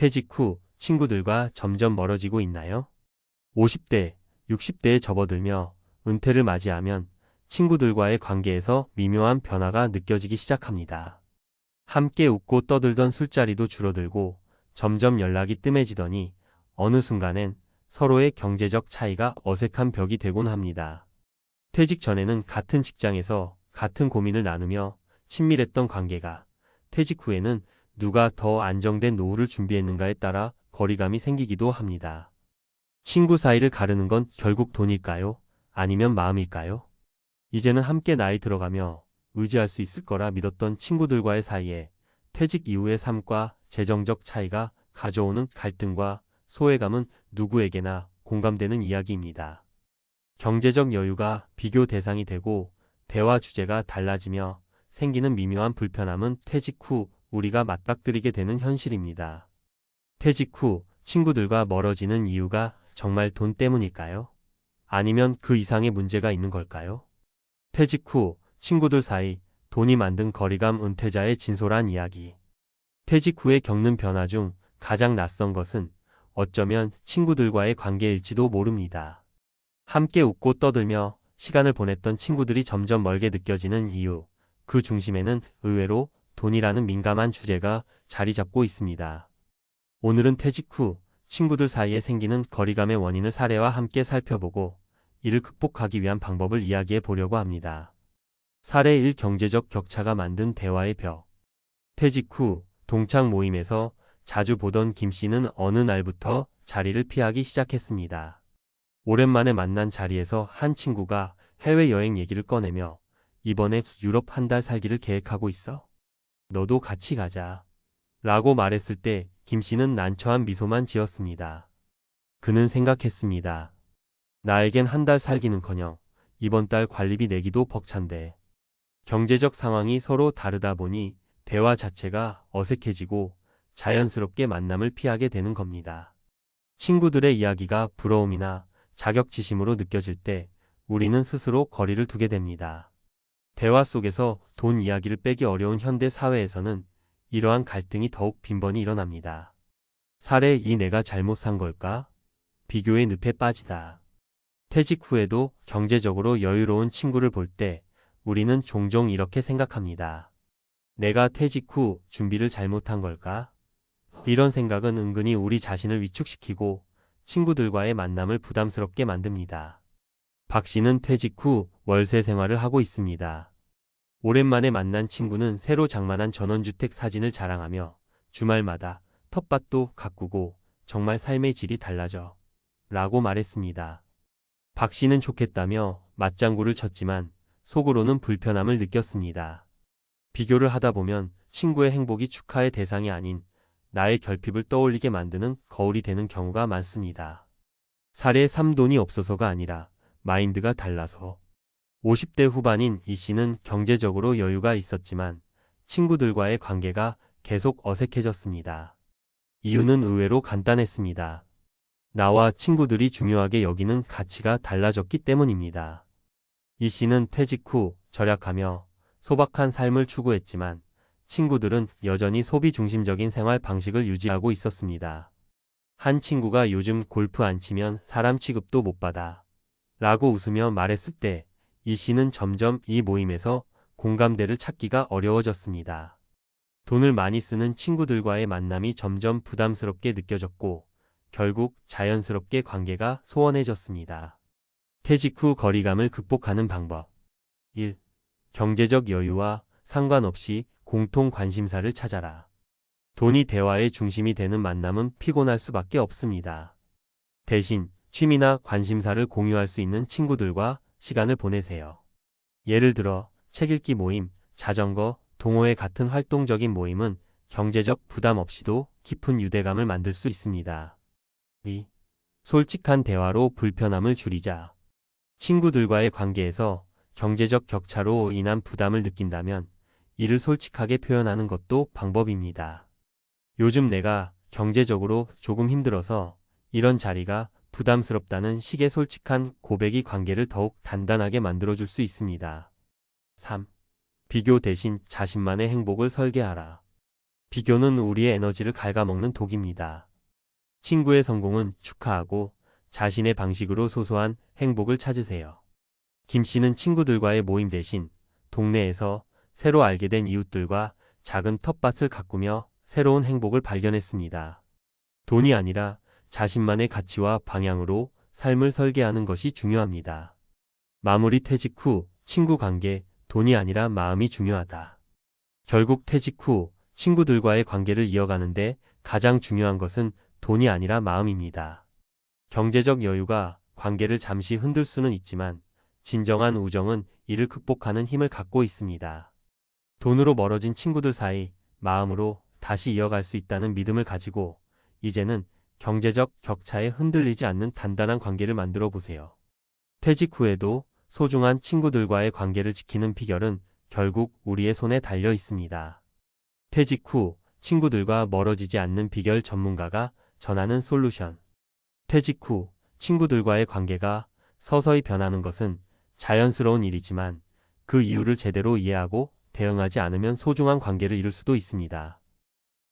퇴직 후 친구들과 점점 멀어지고 있나요? 50대, 60대에 접어들며 은퇴를 맞이하면 친구들과의 관계에서 미묘한 변화가 느껴지기 시작합니다. 함께 웃고 떠들던 술자리도 줄어들고 점점 연락이 뜸해지더니 어느 순간엔 서로의 경제적 차이가 어색한 벽이 되곤 합니다. 퇴직 전에는 같은 직장에서 같은 고민을 나누며 친밀했던 관계가 퇴직 후에는 누가 더 안정된 노후를 준비했는가에 따라 거리감이 생기기도 합니다. 친구 사이를 가르는 건 결국 돈일까요? 아니면 마음일까요? 이제는 함께 나이 들어가며 의지할 수 있을 거라 믿었던 친구들과의 사이에 퇴직 이후의 삶과 재정적 차이가 가져오는 갈등과 소외감은 누구에게나 공감되는 이야기입니다. 경제적 여유가 비교 대상이 되고 대화 주제가 달라지며 생기는 미묘한 불편함은 퇴직 후 우리가 맞닥뜨리게 되는 현실입니다. 퇴직 후 친구들과 멀어지는 이유가 정말 돈 때문일까요? 아니면 그 이상의 문제가 있는 걸까요? 퇴직 후 친구들 사이 돈이 만든 거리감 은퇴자의 진솔한 이야기. 퇴직 후에 겪는 변화 중 가장 낯선 것은 어쩌면 친구들과의 관계일지도 모릅니다. 함께 웃고 떠들며 시간을 보냈던 친구들이 점점 멀게 느껴지는 이유, 그 중심에는 의외로 돈이라는 민감한 주제가 자리 잡고 있습니다. 오늘은 퇴직 후 친구들 사이에 생기는 거리감의 원인을 사례와 함께 살펴보고 이를 극복하기 위한 방법을 이야기해 보려고 합니다. 사례 1. 경제적 격차가 만든 대화의 벽. 퇴직 후 동창 모임에서 자주 보던 김 씨는 어느 날부터 자리를 피하기 시작했습니다. 오랜만에 만난 자리에서 한 친구가 해외여행 얘기를 꺼내며 이번에 유럽 한 달 살기를 계획하고 있어. 너도 같이 가자. 라고 말했을 때 김 씨는 난처한 미소만 지었습니다. 그는 생각했습니다. 나에겐 한 달 살기는커녕 이번 달 관리비 내기도 벅찬데. 경제적 상황이 서로 다르다 보니 대화 자체가 어색해지고 자연스럽게 만남을 피하게 되는 겁니다. 친구들의 이야기가 부러움이나 자격지심으로 느껴질 때 우리는 스스로 거리를 두게 됩니다. 대화 속에서 돈 이야기를 빼기 어려운 현대 사회에서는 이러한 갈등이 더욱 빈번히 일어납니다. 사례 2. 내가 잘못 산 걸까? 비교의 늪에 빠지다. 퇴직 후에도 경제적으로 여유로운 친구를 볼 때 우리는 종종 이렇게 생각합니다. 내가 퇴직 후 준비를 잘못한 걸까? 이런 생각은 은근히 우리 자신을 위축시키고 친구들과의 만남을 부담스럽게 만듭니다. 박 씨는 퇴직 후 월세 생활을 하고 있습니다. 오랜만에 만난 친구는 새로 장만한 전원주택 사진을 자랑하며 주말마다 텃밭도 가꾸고 정말 삶의 질이 달라져 라고 말했습니다. 박 씨는 좋겠다며 맞장구를 쳤지만 속으로는 불편함을 느꼈습니다. 비교를 하다 보면 친구의 행복이 축하의 대상이 아닌 나의 결핍을 떠올리게 만드는 거울이 되는 경우가 많습니다. 사례 3. 돈이 없어서가 아니라 마인드가 달라서. 50대 후반인 이 씨는 경제적으로 여유가 있었지만 친구들과의 관계가 계속 어색해졌습니다. 이유는 의외로 간단했습니다. 나와 친구들이 중요하게 여기는 가치가 달라졌기 때문입니다. 이 씨는 퇴직 후 절약하며 소박한 삶을 추구했지만 친구들은 여전히 소비 중심적인 생활 방식을 유지하고 있었습니다. 한 친구가 요즘 골프 안 치면 사람 취급도 못 받아 라고 웃으며 말했을 때 이 씨는 점점 이 모임에서 공감대를 찾기가 어려워졌습니다. 돈을 많이 쓰는 친구들과의 만남이 점점 부담스럽게 느껴졌고 결국 자연스럽게 관계가 소원해졌습니다. 퇴직 후 거리감을 극복하는 방법. 1. 경제적 여유와 상관없이 공통 관심사를 찾아라. 돈이 대화의 중심이 되는 만남은 피곤할 수밖에 없습니다. 대신 취미나 관심사를 공유할 수 있는 친구들과 시간을 보내세요. 예를 들어 책 읽기 모임, 자전거, 동호회 같은 활동적인 모임은 경제적 부담 없이도 깊은 유대감을 만들 수 있습니다. 2. 솔직한 대화로 불편함을 줄이자. 친구들과의 관계에서 경제적 격차로 인한 부담을 느낀다면 이를 솔직하게 표현하는 것도 방법입니다. 요즘 내가 경제적으로 조금 힘들어서 이런 자리가 부담스럽다는 식의 솔직한 고백이 관계를 더욱 단단하게 만들어줄 수 있습니다. 3. 비교 대신 자신만의 행복을 설계하라. 비교는 우리의 에너지를 갉아먹는 독입니다. 친구의 성공은 축하하고 자신의 방식으로 소소한 행복을 찾으세요. 김 씨는 친구들과의 모임 대신 동네에서 새로 알게 된 이웃들과 작은 텃밭을 가꾸며 새로운 행복을 발견했습니다. 돈이 아니라 자신만의 가치와 방향으로 삶을 설계하는 것이 중요합니다. 마무리. 퇴직 후 친구 관계, 돈이 아니라 마음이 중요하다. 결국 퇴직 후 친구들과의 관계를 이어가는데 가장 중요한 것은 돈이 아니라 마음입니다. 경제적 여유가 관계를 잠시 흔들 수는 있지만 진정한 우정은 이를 극복하는 힘을 갖고 있습니다. 돈으로 멀어진 친구들 사이 마음으로 다시 이어갈 수 있다는 믿음을 가지고 이제는 경제적 격차에 흔들리지 않는 단단한 관계를 만들어 보세요. 퇴직 후에도 소중한 친구들과의 관계를 지키는 비결은 결국 우리의 손에 달려 있습니다. 퇴직 후 친구들과 멀어지지 않는 비결, 전문가가 전하는 솔루션. 퇴직 후 친구들과의 관계가 서서히 변하는 것은 자연스러운 일이지만 그 이유를 제대로 이해하고 대응하지 않으면 소중한 관계를 잃을 수도 있습니다.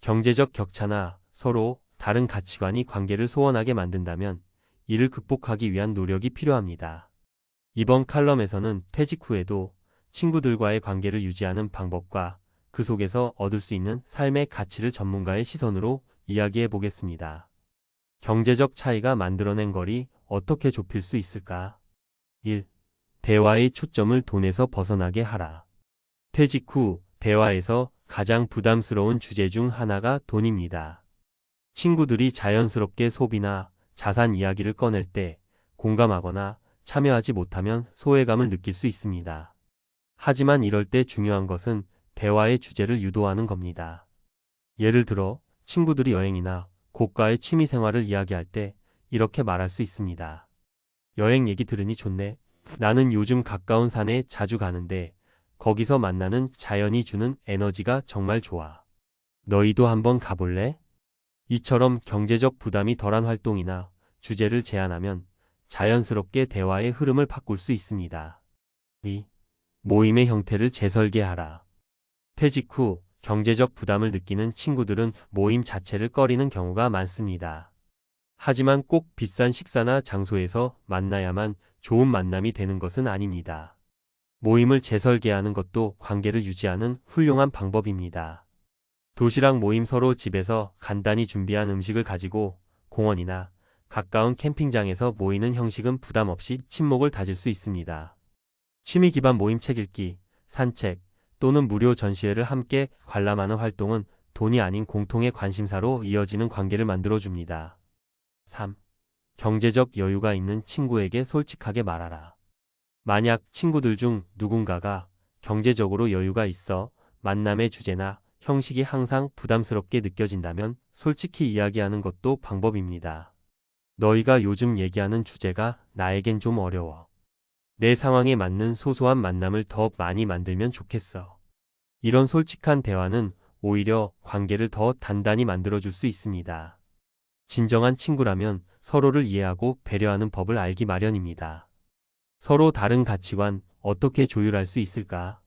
경제적 격차나 서로 다른 가치관이 관계를 소원하게 만든다면 이를 극복하기 위한 노력이 필요합니다. 이번 칼럼에서는 퇴직 후에도 친구들과의 관계를 유지하는 방법과 그 속에서 얻을 수 있는 삶의 가치를 전문가의 시선으로 이야기해 보겠습니다. 경제적 차이가 만들어낸 거리 어떻게 좁힐 수 있을까? 1. 대화의 초점을 돈에서 벗어나게 하라. 퇴직 후 대화에서 가장 부담스러운 주제 중 하나가 돈입니다. 친구들이 자연스럽게 소비나 자산 이야기를 꺼낼 때 공감하거나 참여하지 못하면 소외감을 느낄 수 있습니다. 하지만 이럴 때 중요한 것은 대화의 주제를 유도하는 겁니다. 예를 들어 친구들이 여행이나 고가의 취미 생활을 이야기할 때 이렇게 말할 수 있습니다. 여행 얘기 들으니 좋네. 나는 요즘 가까운 산에 자주 가는데 거기서 만나는 자연이 주는 에너지가 정말 좋아. 너희도 한번 가볼래? 이처럼 경제적 부담이 덜한 활동이나 주제를 제안하면 자연스럽게 대화의 흐름을 바꿀 수 있습니다. 2. 모임의 형태를 재설계하라. 퇴직 후 경제적 부담을 느끼는 친구들은 모임 자체를 꺼리는 경우가 많습니다. 하지만 꼭 비싼 식사나 장소에서 만나야만 좋은 만남이 되는 것은 아닙니다. 모임을 재설계하는 것도 관계를 유지하는 훌륭한 방법입니다. 도시락 모임, 서로 집에서 간단히 준비한 음식을 가지고 공원이나 가까운 캠핑장에서 모이는 형식은 부담 없이 친목을 다질 수 있습니다. 취미 기반 모임, 책 읽기, 산책 또는 무료 전시회를 함께 관람하는 활동은 돈이 아닌 공통의 관심사로 이어지는 관계를 만들어줍니다. 3. 경제적 여유가 있는 친구에게 솔직하게 말하라. 만약 친구들 중 누군가가 경제적으로 여유가 있어 만남의 주제나 형식이 항상 부담스럽게 느껴진다면 솔직히 이야기하는 것도 방법입니다. 너희가 요즘 얘기하는 주제가 나에겐 좀 어려워. 내 상황에 맞는 소소한 만남을 더 많이 만들면 좋겠어. 이런 솔직한 대화는 오히려 관계를 더 단단히 만들어줄 수 있습니다. 진정한 친구라면 서로를 이해하고 배려하는 법을 알기 마련입니다. 서로 다른 가치관 어떻게 조율할 수 있을까?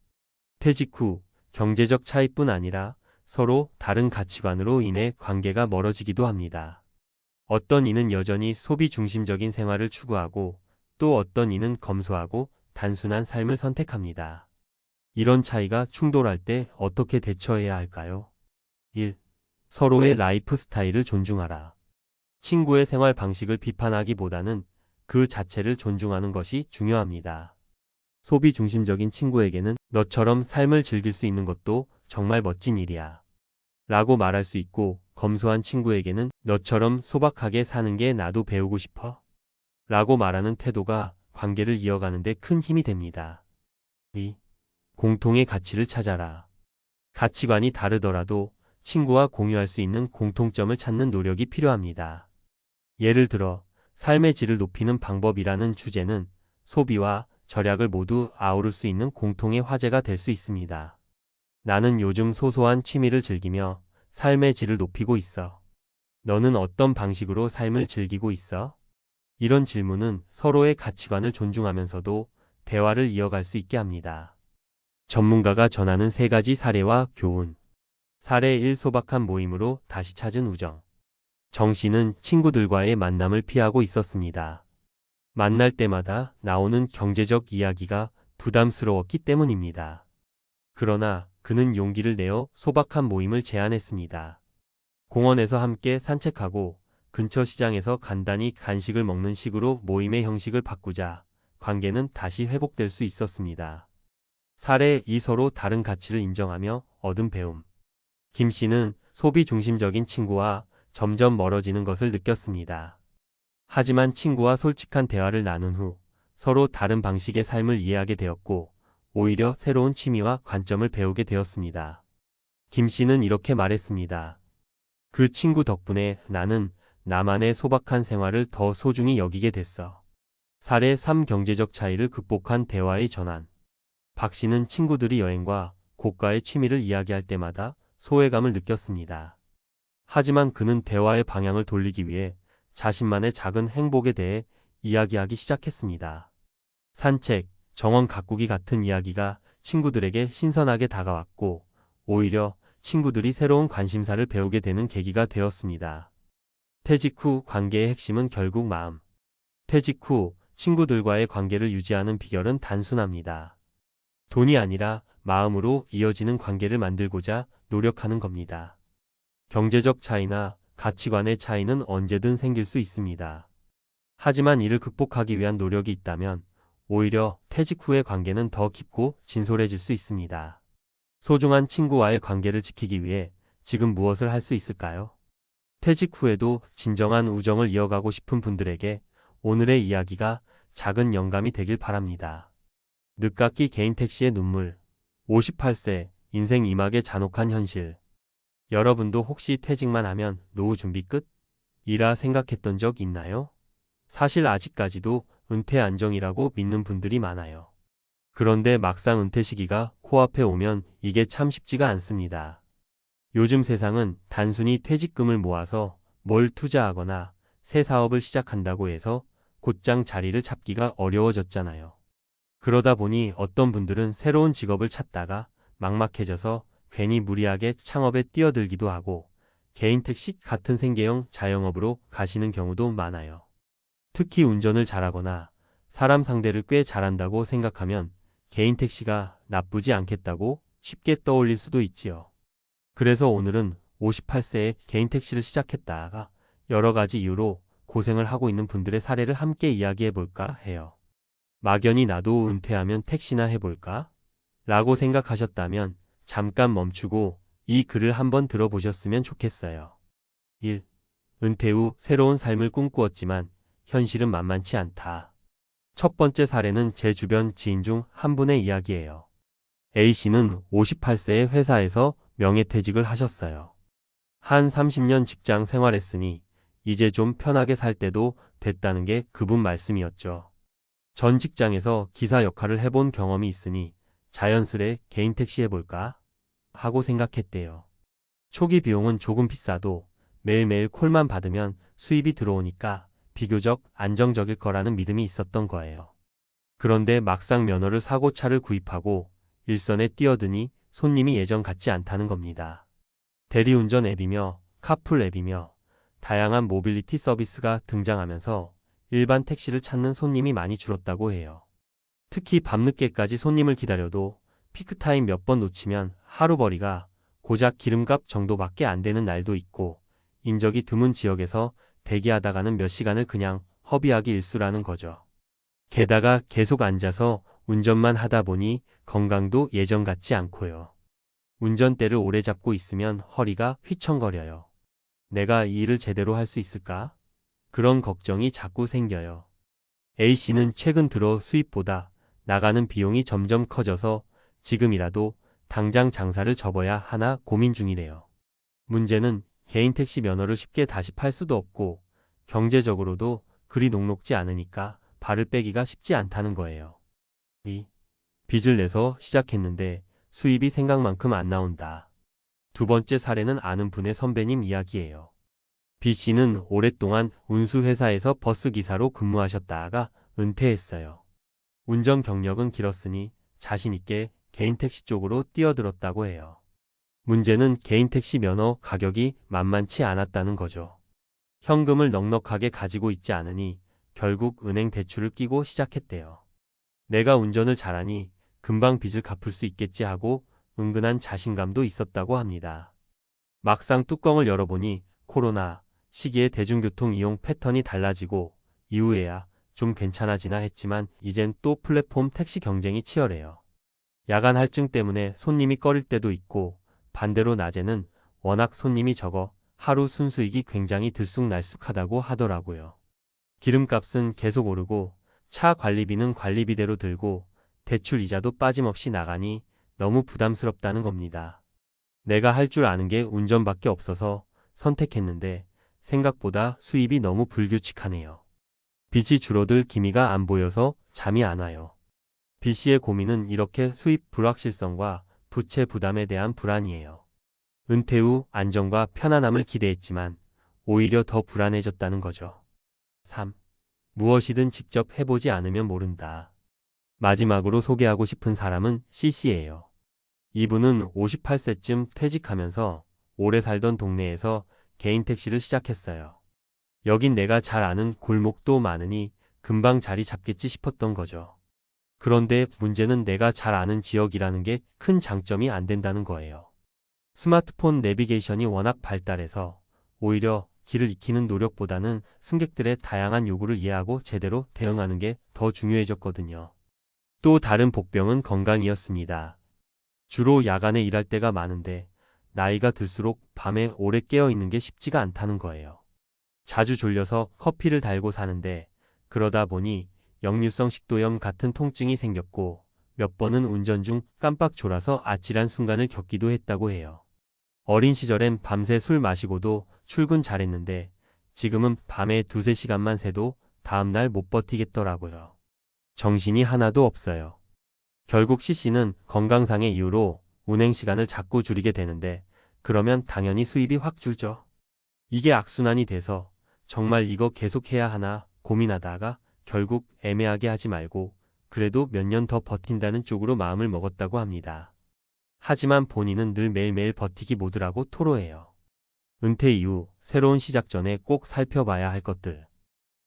퇴직 후 경제적 차이뿐 아니라 서로 다른 가치관으로 인해 관계가 멀어지기도 합니다. 어떤 이는 여전히 소비 중심적인 생활을 추구하고 또 어떤 이는 검소하고 단순한 삶을 선택합니다. 이런 차이가 충돌할 때 어떻게 대처해야 할까요? 1. 서로의 라이프 스타일을 존중하라. 친구의 생활 방식을 비판하기보다는 그 자체를 존중하는 것이 중요합니다. 소비 중심적인 친구에게는 너처럼 삶을 즐길 수 있는 것도 정말 멋진 일이야. 라고 말할 수 있고, 검소한 친구에게는 너처럼 소박하게 사는 게 나도 배우고 싶어. 라고 말하는 태도가 관계를 이어가는 데 큰 힘이 됩니다. 2. 공통의 가치를 찾아라. 가치관이 다르더라도 친구와 공유할 수 있는 공통점을 찾는 노력이 필요합니다. 예를 들어 삶의 질을 높이는 방법이라는 주제는 소비와 절약을 모두 아우를 수 있는 공통의 화제가 될 수 있습니다. 나는 요즘 소소한 취미를 즐기며 삶의 질을 높이고 있어. 너는 어떤 방식으로 삶을 즐기고 있어? 이런 질문은 서로의 가치관을 존중하면서도 대화를 이어갈 수 있게 합니다. 전문가가 전하는 3가지 사례와 교훈. 사례 1 소박한 모임으로 다시 찾은 우정. 정 씨는 친구들과의 만남을 피하고 있었습니다. 만날 때마다 나오는 경제적 이야기가 부담스러웠기 때문입니다. 그러나 그는 용기를 내어 소박한 모임을 제안했습니다. 공원에서 함께 산책하고 근처 시장에서 간단히 간식을 먹는 식으로 모임의 형식을 바꾸자 관계는 다시 회복될 수 있었습니다. 사례 2 서로 다른 가치를 인정하며 얻은 배움. 김 씨는 소비 중심적인 친구와 점점 멀어지는 것을 느꼈습니다. 하지만 친구와 솔직한 대화를 나눈 후 서로 다른 방식의 삶을 이해하게 되었고 오히려 새로운 취미와 관점을 배우게 되었습니다. 김 씨는 이렇게 말했습니다. 그 친구 덕분에 나는 나만의 소박한 생활을 더 소중히 여기게 됐어. 사례 3 경제적 차이를 극복한 대화의 전환. 박 씨는 친구들이 여행과 고가의 취미를 이야기할 때마다 소외감을 느꼈습니다. 하지만 그는 대화의 방향을 돌리기 위해 자신만의 작은 행복에 대해 이야기하기 시작했습니다. 산책, 정원 가꾸기 같은 이야기가 친구들에게 신선하게 다가왔고 오히려 친구들이 새로운 관심사를 배우게 되는 계기가 되었습니다. 퇴직 후 관계의 핵심은 결국 마음. 퇴직 후 친구들과의 관계를 유지하는 비결은 단순합니다. 돈이 아니라 마음으로 이어지는 관계를 만들고자 노력하는 겁니다. 경제적 차이나 가치관의 차이는 언제든 생길 수 있습니다. 하지만 이를 극복하기 위한 노력이 있다면 오히려 퇴직 후의 관계는 더 깊고 진솔해질 수 있습니다. 소중한 친구와의 관계를 지키기 위해 지금 무엇을 할 수 있을까요? 퇴직 후에도 진정한 우정을 이어가고 싶은 분들에게 오늘의 이야기가 작은 영감이 되길 바랍니다. 늦깎이 개인 택시의 눈물. 58세, 인생 이막의 잔혹한 현실. 여러분도 혹시 퇴직만 하면 노후 준비 끝? 이라 생각했던 적 있나요? 사실 아직까지도 은퇴 안정이라고 믿는 분들이 많아요. 그런데 막상 은퇴 시기가 코앞에 오면 이게 참 쉽지가 않습니다. 요즘 세상은 단순히 퇴직금을 모아서 뭘 투자하거나 새 사업을 시작한다고 해서 곧장 자리를 잡기가 어려워졌잖아요. 그러다 보니 어떤 분들은 새로운 직업을 찾다가 막막해져서 괜히 무리하게 창업에 뛰어들기도 하고 개인 택시 같은 생계형 자영업으로 가시는 경우도 많아요. 특히 운전을 잘하거나 사람 상대를 꽤 잘한다고 생각하면 개인 택시가 나쁘지 않겠다고 쉽게 떠올릴 수도 있지요. 그래서 오늘은 58세에 개인 택시를 시작했다가 여러 가지 이유로 고생을 하고 있는 분들의 사례를 함께 이야기해 볼까 해요. 막연히 나도 은퇴하면 택시나 해볼까? 라고 생각하셨다면 잠깐 멈추고 이 글을 한번 들어보셨으면 좋겠어요. 1. 은퇴 후 새로운 삶을 꿈꾸었지만 현실은 만만치 않다. 첫 번째 사례는 제 주변 지인 중 한 분의 이야기예요. A씨는 58세에 회사에서 명예퇴직을 하셨어요. 한 30년 직장 생활했으니 이제 좀 편하게 살 때도 됐다는 게 그분 말씀이었죠. 전 직장에서 기사 역할을 해본 경험이 있으니 자연스레 개인 택시 해볼까 하고 생각했대요. 초기 비용은 조금 비싸도 매일매일 콜만 받으면 수입이 들어오니까 비교적 안정적일 거라는 믿음이 있었던 거예요. 그런데 막상 면허를 사고 차를 구입하고 일선에 뛰어드니 손님이 예전 같지 않다는 겁니다. 대리운전 앱이며 카풀 앱이며 다양한 모빌리티 서비스가 등장하면서 일반 택시를 찾는 손님이 많이 줄었다고 해요. 특히 밤늦게까지 손님을 기다려도 피크타임 몇 번 놓치면 하루벌이가 고작 기름값 정도밖에 안 되는 날도 있고 인적이 드문 지역에서 대기하다가는 몇 시간을 그냥 허비하기 일쑤라는 거죠. 게다가 계속 앉아서 운전만 하다 보니 건강도 예전 같지 않고요. 운전대를 오래 잡고 있으면 허리가 휘청거려요. 내가 이 일을 제대로 할 수 있을까? 그런 걱정이 자꾸 생겨요. A씨는 최근 들어 수입보다 나가는 비용이 점점 커져서 지금이라도 당장 장사를 접어야 하나 고민 중이래요. 문제는 개인 택시 면허를 쉽게 다시 팔 수도 없고 경제적으로도 그리 녹록지 않으니까 발을 빼기가 쉽지 않다는 거예요. 2. 빚을 내서 시작했는데 수입이 생각만큼 안 나온다. 두 번째 사례는 아는 분의 선배님 이야기예요. B씨는 오랫동안 운수회사에서 버스기사로 근무하셨다가 은퇴했어요. 운전 경력은 길었으니 자신 있게 개인 택시 쪽으로 뛰어들었다고 해요. 문제는 개인 택시 면허 가격이 만만치 않았다는 거죠. 현금을 넉넉하게 가지고 있지 않으니 결국 은행 대출을 끼고 시작했대요. 내가 운전을 잘하니 금방 빚을 갚을 수 있겠지 하고 은근한 자신감도 있었다고 합니다. 막상 뚜껑을 열어보니 코로나 시기에 대중교통 이용 패턴이 달라지고 이후에야 좀 괜찮아지나 했지만 이젠 또 플랫폼 택시 경쟁이 치열해요. 야간 할증 때문에 손님이 꺼릴 때도 있고 반대로 낮에는 워낙 손님이 적어 하루 순수익이 굉장히 들쑥날쑥하다고 하더라고요. 기름값은 계속 오르고 차 관리비는 관리비대로 들고 대출 이자도 빠짐없이 나가니 너무 부담스럽다는 겁니다. 내가 할 줄 아는 게 운전밖에 없어서 선택했는데 생각보다 수입이 너무 불규칙하네요. 빚이 줄어들 기미가 안 보여서 잠이 안 와요. B 씨의 고민은 이렇게 수입 불확실성과 부채 부담에 대한 불안이에요. 은퇴 후 안정과 편안함을 기대했지만 오히려 더 불안해졌다는 거죠. 3. 무엇이든 직접 해보지 않으면 모른다. 마지막으로 소개하고 싶은 사람은 C씨예요. 이분은 58세쯤 퇴직하면서 오래 살던 동네에서 개인 택시를 시작했어요. 여긴 내가 잘 아는 골목도 많으니 금방 자리 잡겠지 싶었던 거죠. 그런데 문제는 내가 잘 아는 지역이라는 게 큰 장점이 안 된다는 거예요. 스마트폰 내비게이션이 워낙 발달해서 오히려 길을 익히는 노력보다는 승객들의 다양한 요구를 이해하고 제대로 대응하는 게 더 중요해졌거든요. 또 다른 복병은 건강이었습니다. 주로 야간에 일할 때가 많은데 나이가 들수록 밤에 오래 깨어 있는 게 쉽지가 않다는 거예요. 자주 졸려서 커피를 달고 사는데 그러다 보니 역류성 식도염 같은 통증이 생겼고 몇 번은 운전 중 깜빡 졸아서 아찔한 순간을 겪기도 했다고 해요. 어린 시절엔 밤새 술 마시고도 출근 잘했는데 지금은 밤에 2~3시간만 새도 다음날 못 버티겠더라고요. 정신이 하나도 없어요. 결국 C씨는 건강상의 이유로 운행 시간을 자꾸 줄이게 되는데 그러면 당연히 수입이 확 줄죠. 이게 악순환이 돼서 정말 이거 계속해야 하나 고민하다가 결국 애매하게 하지 말고 그래도 몇 년 더 버틴다는 쪽으로 마음을 먹었다고 합니다. 하지만 본인은 늘 매일매일 버티기 모드라고 토로해요. 은퇴 이후 새로운 시작 전에 꼭 살펴봐야 할 것들.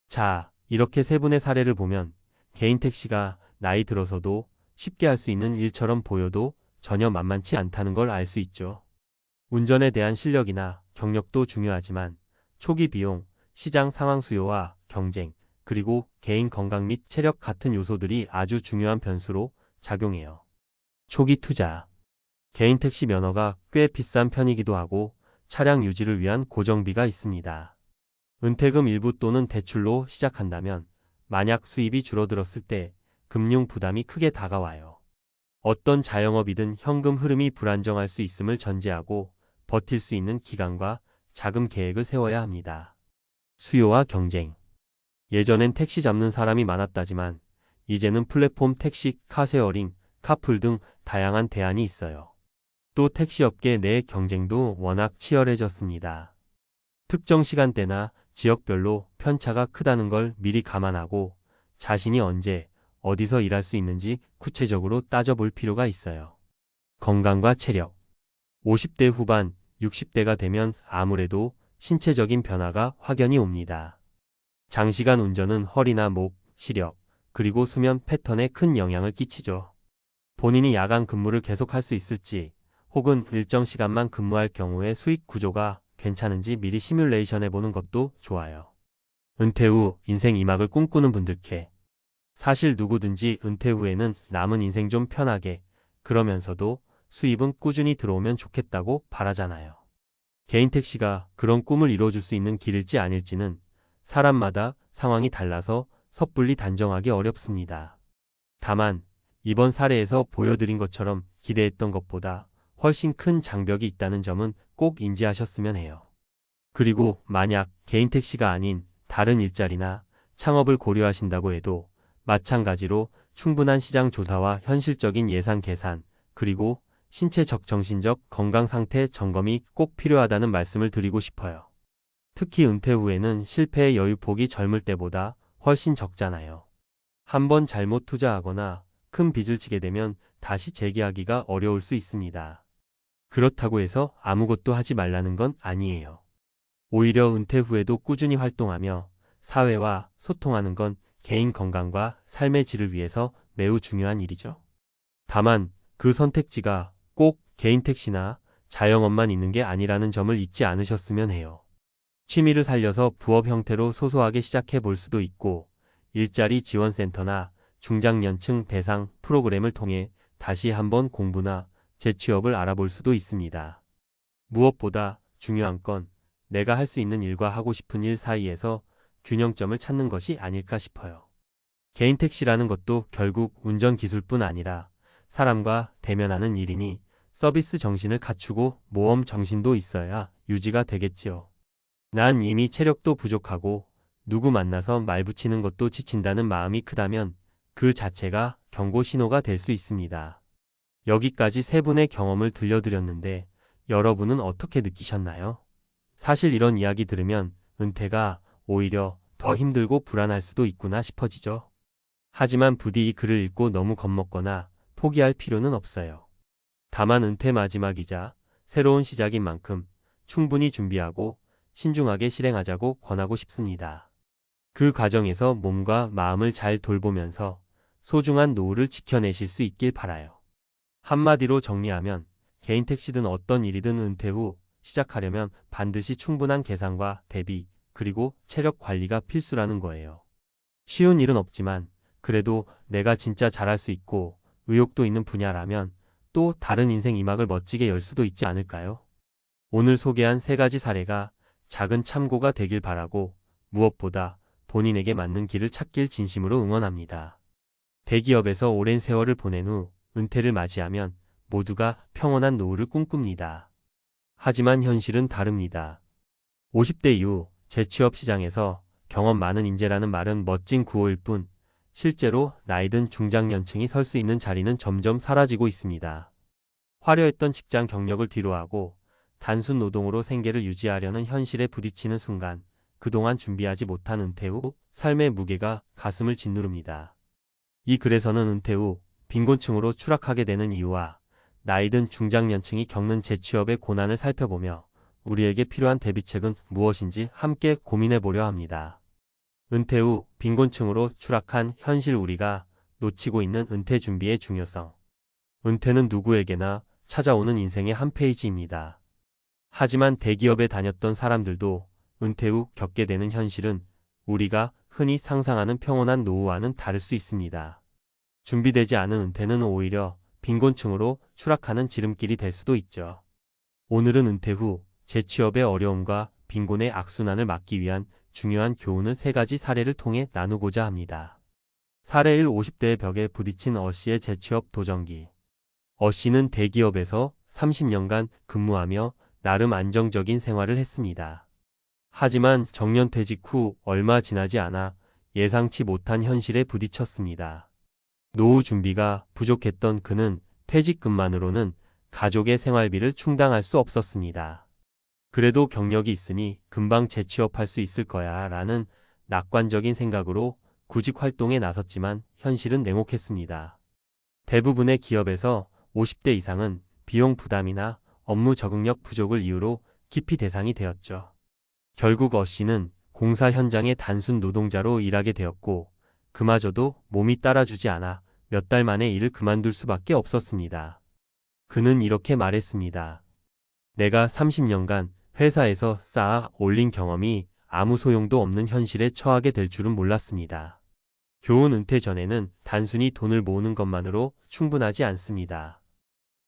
자, 이렇게 세 분의 사례를 보면 개인 택시가 나이 들어서도 쉽게 할 수 있는 일처럼 보여도 전혀 만만치 않다는 걸 알 수 있죠. 운전에 대한 실력이나 경력도 중요하지만 초기 비용, 시장 상황 수요와 경쟁, 그리고 개인 건강 및 체력 같은 요소들이 아주 중요한 변수로 작용해요. 초기 투자. 개인 택시 면허가 꽤 비싼 편이기도 하고 차량 유지를 위한 고정비가 있습니다. 은퇴금 일부 또는 대출로 시작한다면 만약 수입이 줄어들었을 때 금융 부담이 크게 다가와요. 어떤 자영업이든 현금 흐름이 불안정할 수 있음을 전제하고 버틸 수 있는 기간과 자금 계획을 세워야 합니다. 수요와 경쟁. 예전엔 택시 잡는 사람이 많았다지만 이제는 플랫폼 택시, 카쉐어링, 카풀 등 다양한 대안이 있어요. 또 택시업계 내 경쟁도 워낙 치열해졌습니다. 특정 시간대나 지역별로 편차가 크다는 걸 미리 감안하고 자신이 언제, 어디서 일할 수 있는지 구체적으로 따져볼 필요가 있어요. 건강과 체력. 50대 후반, 60대가 되면 아무래도 신체적인 변화가 확연히 옵니다. 장시간 운전은 허리나 목, 시력, 그리고 수면 패턴에 큰 영향을 끼치죠. 본인이 야간 근무를 계속할 수 있을지 혹은 일정 시간만 근무할 경우에 수익 구조가 괜찮은지 미리 시뮬레이션 해보는 것도 좋아요. 은퇴 후 인생 2막을 꿈꾸는 분들께 사실 누구든지 은퇴 후에는 남은 인생 좀 편하게 그러면서도 수입은 꾸준히 들어오면 좋겠다고 바라잖아요. 개인 택시가 그런 꿈을 이뤄줄 수 있는 길일지 아닐지는 사람마다 상황이 달라서 섣불리 단정하기 어렵습니다. 다만 이번 사례에서 보여드린 것처럼 기대했던 것보다 훨씬 큰 장벽이 있다는 점은 꼭 인지하셨으면 해요. 그리고 만약 개인 택시가 아닌 다른 일자리나 창업을 고려하신다고 해도 마찬가지로 충분한 시장 조사와 현실적인 예산 계산, 그리고 신체적 정신적 건강 상태 점검이 꼭 필요하다는 말씀을 드리고 싶어요. 특히 은퇴 후에는 실패의 여유폭이 젊을 때보다 훨씬 적잖아요. 한번 잘못 투자하거나 큰 빚을 지게 되면 다시 재기하기가 어려울 수 있습니다. 그렇다고 해서 아무것도 하지 말라는 건 아니에요. 오히려 은퇴 후에도 꾸준히 활동하며 사회와 소통하는 건 개인 건강과 삶의 질을 위해서 매우 중요한 일이죠. 다만 그 선택지가 꼭 개인 택시나 자영업만 있는 게 아니라는 점을 잊지 않으셨으면 해요. 취미를 살려서 부업 형태로 소소하게 시작해 볼 수도 있고, 일자리 지원센터나 중장년층 대상 프로그램을 통해 다시 한번 공부나 재취업을 알아볼 수도 있습니다. 무엇보다 중요한 건 내가 할 수 있는 일과 하고 싶은 일 사이에서 균형점을 찾는 것이 아닐까 싶어요. 개인 택시라는 것도 결국 운전 기술뿐 아니라 사람과 대면하는 일이니 서비스 정신을 갖추고 모험 정신도 있어야 유지가 되겠지요. 난 이미 체력도 부족하고 누구 만나서 말 붙이는 것도 지친다는 마음이 크다면 그 자체가 경고 신호가 될 수 있습니다. 여기까지 세 분의 경험을 들려드렸는데 여러분은 어떻게 느끼셨나요? 사실 이런 이야기 들으면 은퇴가 오히려 더 힘들고 불안할 수도 있구나 싶어지죠. 하지만 부디 이 글을 읽고 너무 겁먹거나 포기할 필요는 없어요. 다만 은퇴 마지막이자 새로운 시작인 만큼 충분히 준비하고 신중하게 실행하자고 권하고 싶습니다. 그 과정에서 몸과 마음을 잘 돌보면서 소중한 노후를 지켜내실 수 있길 바라요. 한마디로 정리하면 개인 택시든 어떤 일이든 은퇴 후 시작하려면 반드시 충분한 계산과 대비, 그리고 체력 관리가 필수라는 거예요. 쉬운 일은 없지만 그래도 내가 진짜 잘할 수 있고 의욕도 있는 분야라면 또 다른 인생 이막을 멋지게 열 수도 있지 않을까요? 오늘 소개한 세 가지 사례가 작은 참고가 되길 바라고 무엇보다 본인에게 맞는 길을 찾길 진심으로 응원합니다. 대기업에서 오랜 세월을 보낸 후 은퇴를 맞이하면 모두가 평온한 노후를 꿈꿉니다. 하지만 현실은 다릅니다. 50대 이후 재취업 시장에서 경험 많은 인재라는 말은 멋진 구호일 뿐 실제로 나이든 중장년층이 설 수 있는 자리는 점점 사라지고 있습니다. 화려했던 직장 경력을 뒤로하고 단순 노동으로 생계를 유지하려는 현실에 부딪히는 순간 그동안 준비하지 못한 은퇴 후 삶의 무게가 가슴을 짓누릅니다. 이 글에서는 은퇴 후 빈곤층으로 추락하게 되는 이유와 나이든 중장년층이 겪는 재취업의 고난을 살펴보며 우리에게 필요한 대비책은 무엇인지 함께 고민해 보려 합니다. 은퇴 후 빈곤층으로 추락한 현실 우리가 놓치고 있는 은퇴 준비의 중요성. 은퇴는 누구에게나 찾아오는 인생의 한 페이지입니다. 하지만 대기업에 다녔던 사람들도 은퇴 후 겪게 되는 현실은 우리가 흔히 상상하는 평온한 노후와는 다를 수 있습니다. 준비되지 않은 은퇴는 오히려 빈곤층으로 추락하는 지름길이 될 수도 있죠. 오늘은 은퇴 후 재취업의 어려움과 빈곤의 악순환을 막기 위한 중요한 교훈을 세 가지 사례를 통해 나누고자 합니다. 사례 1. 50대의 벽에 부딪힌 어씨의 재취업 도전기. 어씨는 대기업에서 30년간 근무하며 나름 안정적인 생활을 했습니다. 하지만 정년퇴직 후 얼마 지나지 않아 예상치 못한 현실에 부딪혔습니다. 노후 준비가 부족했던 그는 퇴직금만으로는 가족의 생활비를 충당할 수 없었습니다. 그래도 경력이 있으니 금방 재취업할 수 있을 거야 라는 낙관적인 생각으로 구직 활동에 나섰지만 현실은 냉혹했습니다. 대부분의 기업에서 50대 이상은 비용 부담이나 업무 적응력 부족을 이유로 기피 대상이 되었죠. 결국 어씨는 공사 현장의 단순 노동자로 일하게 되었고 그마저도 몸이 따라주지 않아 몇 달 만에 일을 그만둘 수밖에 없었습니다. 그는 이렇게 말했습니다. 내가 30년간 회사에서 쌓아 올린 경험이 아무 소용도 없는 현실에 처하게 될 줄은 몰랐습니다. 교훈 은퇴 전에는 단순히 돈을 모으는 것만으로 충분하지 않습니다.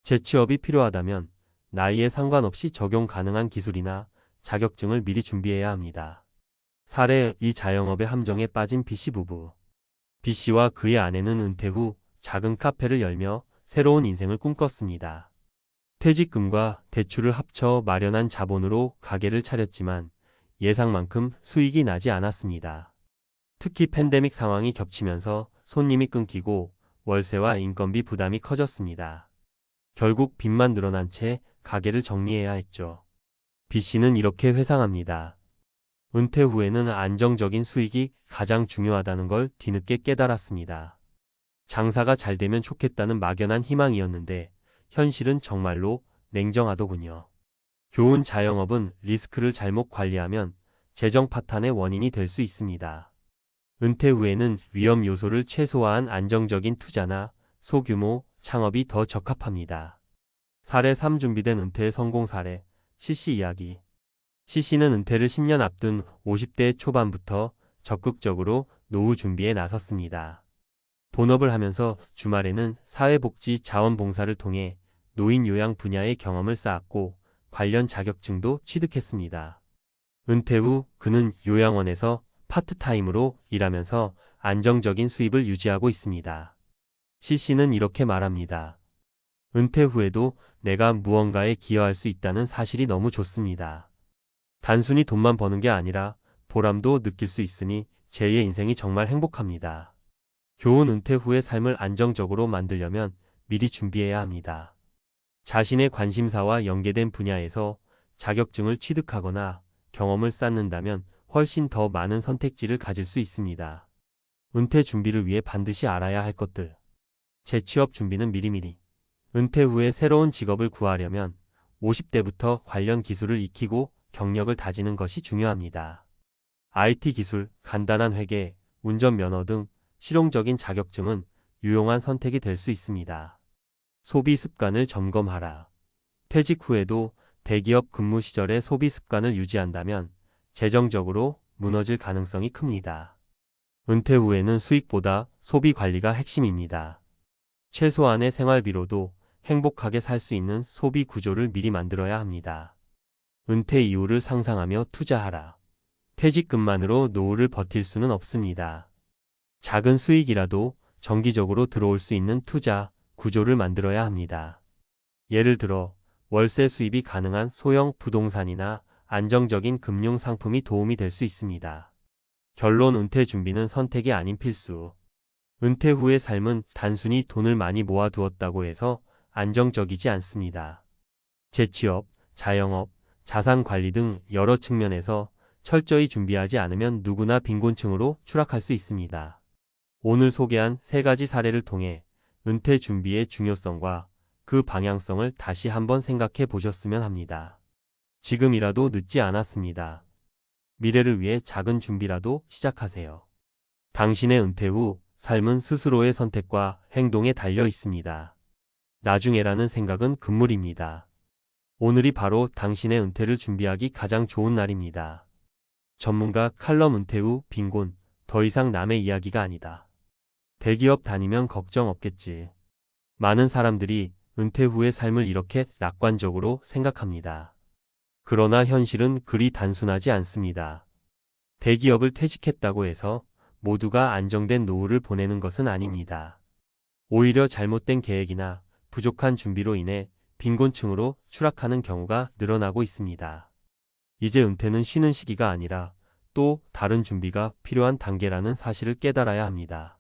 재취업이 필요하다면 나이에 상관없이 적용 가능한 기술이나 자격증을 미리 준비해야 합니다. 사례 2. 자영업의 함정에 빠진 B씨 부부. B씨와 그의 아내는 은퇴 후 작은 카페를 열며 새로운 인생을 꿈꿨습니다. 퇴직금과 대출을 합쳐 마련한 자본으로 가게를 차렸지만 예상만큼 수익이 나지 않았습니다. 특히 팬데믹 상황이 겹치면서 손님이 끊기고 월세와 인건비 부담이 커졌습니다. 결국 빚만 늘어난 채 가게를 정리해야 했죠. B씨는 이렇게 회상합니다. 은퇴 후에는 안정적인 수익이 가장 중요하다는 걸 뒤늦게 깨달았습니다. 장사가 잘 되면 좋겠다는 막연한 희망이었는데 현실은 정말로 냉정하더군요. 교훈 자영업은 리스크를 잘못 관리하면 재정 파탄의 원인이 될 수 있습니다. 은퇴 후에는 위험 요소를 최소화한 안정적인 투자나 소규모 창업이 더 적합합니다. 사례 3 준비된 은퇴의 성공 사례, CC 이야기. CC는 은퇴를 10년 앞둔 50대 초반부터 적극적으로 노후 준비에 나섰습니다. 본업을 하면서 주말에는 사회복지 자원봉사를 통해 노인 요양 분야의 경험을 쌓았고 관련 자격증도 취득했습니다. 은퇴 후 그는 요양원에서 파트타임으로 일하면서 안정적인 수입을 유지하고 있습니다. CC는 이렇게 말합니다. 은퇴 후에도 내가 무언가에 기여할 수 있다는 사실이 너무 좋습니다. 단순히 돈만 버는 게 아니라 보람도 느낄 수 있으니 제2의 인생이 정말 행복합니다. 교훈 은퇴 후의 삶을 안정적으로 만들려면 미리 준비해야 합니다. 자신의 관심사와 연계된 분야에서 자격증을 취득하거나 경험을 쌓는다면 훨씬 더 많은 선택지를 가질 수 있습니다. 은퇴 준비를 위해 반드시 알아야 할 것들. 재취업 준비는 미리미리. 은퇴 후에 새로운 직업을 구하려면 50대부터 관련 기술을 익히고 경력을 다지는 것이 중요합니다. IT 기술, 간단한 회계, 운전면허 등 실용적인 자격증은 유용한 선택이 될 수 있습니다. 소비 습관을 점검하라. 퇴직 후에도 대기업 근무 시절의 소비 습관을 유지한다면 재정적으로 무너질 가능성이 큽니다. 은퇴 후에는 수익보다 소비 관리가 핵심입니다. 최소한의 생활비로도 행복하게 살 수 있는 소비 구조를 미리 만들어야 합니다. 은퇴 이후를 상상하며 투자하라. 퇴직금만으로 노후를 버틸 수는 없습니다. 작은 수익이라도 정기적으로 들어올 수 있는 투자 구조를 만들어야 합니다. 예를 들어 월세 수입이 가능한 소형 부동산이나 안정적인 금융 상품이 도움이 될 수 있습니다. 결론 은퇴 준비는 선택이 아닌 필수. 은퇴 후의 삶은 단순히 돈을 많이 모아두었다고 해서 안정적이지 않습니다. 재취업, 자영업, 자산 관리 등 여러 측면에서 철저히 준비하지 않으면 누구나 빈곤층으로 추락할 수 있습니다. 오늘 소개한 3가지 사례를 통해 은퇴 준비의 중요성과 그 방향성을 다시 한번 생각해 보셨으면 합니다. 지금이라도 늦지 않았습니다. 미래를 위해 작은 준비라도 시작하세요. 당신의 은퇴 후 삶은 스스로의 선택과 행동에 달려 있습니다. 나중에라는 생각은 금물입니다. 오늘이 바로 당신의 은퇴를 준비하기 가장 좋은 날입니다. 전문가 칼럼 은퇴 후 빈곤, 더 이상 남의 이야기가 아니다. 대기업 다니면 걱정 없겠지. 많은 사람들이 은퇴 후의 삶을 이렇게 낙관적으로 생각합니다. 그러나 현실은 그리 단순하지 않습니다. 대기업을 퇴직했다고 해서 모두가 안정된 노후를 보내는 것은 아닙니다. 오히려 잘못된 계획이나 부족한 준비로 인해 빈곤층으로 추락하는 경우가 늘어나고 있습니다. 이제 은퇴는 쉬는 시기가 아니라 또 다른 준비가 필요한 단계라는 사실을 깨달아야 합니다.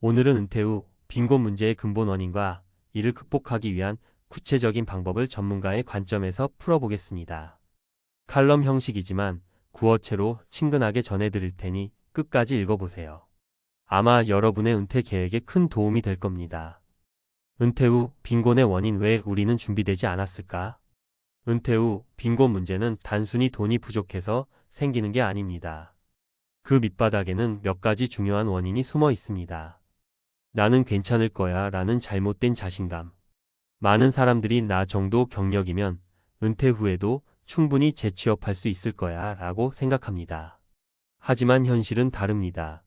오늘은 은퇴 후 빈곤 문제의 근본 원인과 이를 극복하기 위한 구체적인 방법을 전문가의 관점에서 풀어보겠습니다. 칼럼 형식이지만 구어체로 친근하게 전해드릴 테니 끝까지 읽어보세요. 아마 여러분의 은퇴 계획에 큰 도움이 될 겁니다. 은퇴 후 빈곤의 원인 왜 우리는 준비되지 않았을까? 은퇴 후 빈곤 문제는 단순히 돈이 부족해서 생기는 게 아닙니다. 그 밑바닥에는 몇 가지 중요한 원인이 숨어 있습니다. 나는 괜찮을 거야 라는 잘못된 자신감. 많은 사람들이 나 정도 경력이면 은퇴 후에도 충분히 재취업할 수 있을 거야 라고 생각합니다. 하지만 현실은 다릅니다.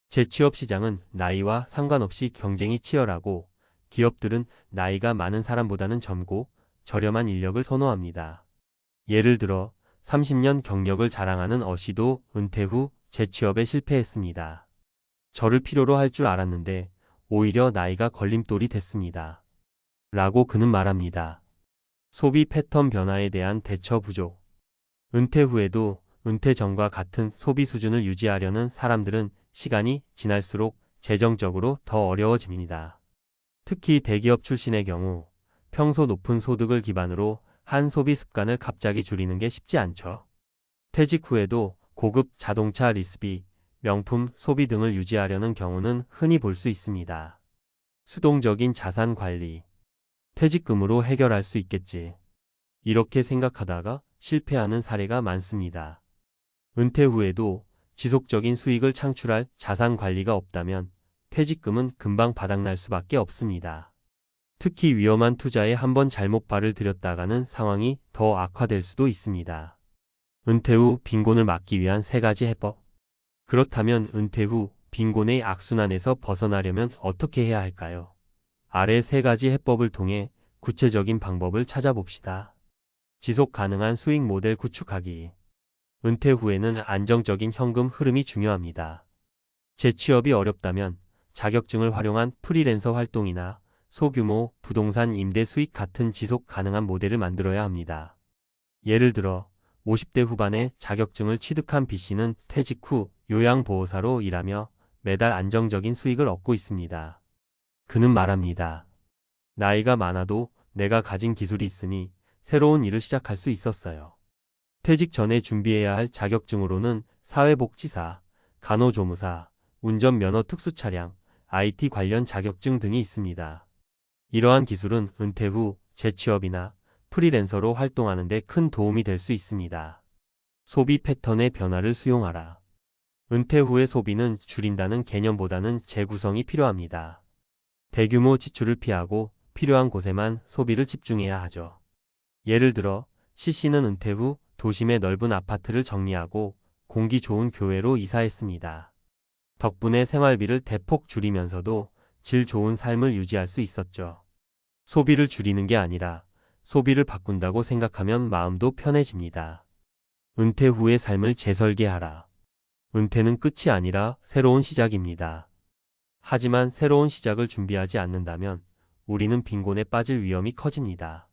재취업 시장은 나이와 상관없이 경쟁이 치열하고 기업들은 나이가 많은 사람보다는 젊고 저렴한 인력을 선호합니다. 예를 들어 30년 경력을 자랑하는 어시도 은퇴 후 재취업에 실패했습니다. 저를 필요로 할 줄 알았는데 오히려 나이가 걸림돌이 됐습니다. 라고 그는 말합니다. 소비 패턴 변화에 대한 대처 부족. 은퇴 후에도 은퇴 전과 같은 소비 수준을 유지하려는 사람들은 시간이 지날수록 재정적으로 더 어려워집니다. 특히 대기업 출신의 경우 평소 높은 소득을 기반으로 한 소비 습관을 갑자기 줄이는 게 쉽지 않죠. 퇴직 후에도 고급 자동차 리스비, 명품 소비 등을 유지하려는 경우는 흔히 볼 수 있습니다. 수동적인 자산 관리. 퇴직금으로 해결할 수 있겠지. 이렇게 생각하다가 실패하는 사례가 많습니다. 은퇴 후에도 지속적인 수익을 창출할 자산 관리가 없다면 퇴직금은 금방 바닥날 수밖에 없습니다. 특히 위험한 투자에 한번 잘못 발을 들였다가는 상황이 더 악화될 수도 있습니다. 은퇴 후 빈곤을 막기 위한 3가지 해법. 그렇다면 은퇴 후 빈곤의 악순환에서 벗어나려면 어떻게 해야 할까요? 아래 3가지 해법을 통해 구체적인 방법을 찾아봅시다. 지속 가능한 수익 모델 구축하기. 은퇴 후에는 안정적인 현금 흐름이 중요합니다. 재취업이 어렵다면 자격증을 활용한 프리랜서 활동이나 소규모 부동산 임대 수익 같은 지속 가능한 모델을 만들어야 합니다. 예를 들어 50대 후반에 자격증을 취득한 B씨는 퇴직 후 요양보호사로 일하며 매달 안정적인 수익을 얻고 있습니다. 그는 말합니다. 나이가 많아도 내가 가진 기술이 있으니 새로운 일을 시작할 수 있었어요. 퇴직 전에 준비해야 할 자격증으로는 사회복지사, 간호조무사, 운전면허 특수차량, IT 관련 자격증 등이 있습니다. 이러한 기술은 은퇴 후 재취업이나 프리랜서로 활동하는 데 큰 도움이 될 수 있습니다. 소비 패턴의 변화를 수용하라. 은퇴 후의 소비는 줄인다는 개념보다는 재구성이 필요합니다. 대규모 지출을 피하고 필요한 곳에만 소비를 집중해야 하죠. 예를 들어 C씨는 은퇴 후 도심의 넓은 아파트를 정리하고 공기 좋은 교외로 이사했습니다. 덕분에 생활비를 대폭 줄이면서도 질 좋은 삶을 유지할 수 있었죠. 소비를 줄이는 게 아니라 소비를 바꾼다고 생각하면 마음도 편해집니다. 은퇴 후의 삶을 재설계하라. 은퇴는 끝이 아니라 새로운 시작입니다. 하지만 새로운 시작을 준비하지 않는다면 우리는 빈곤에 빠질 위험이 커집니다.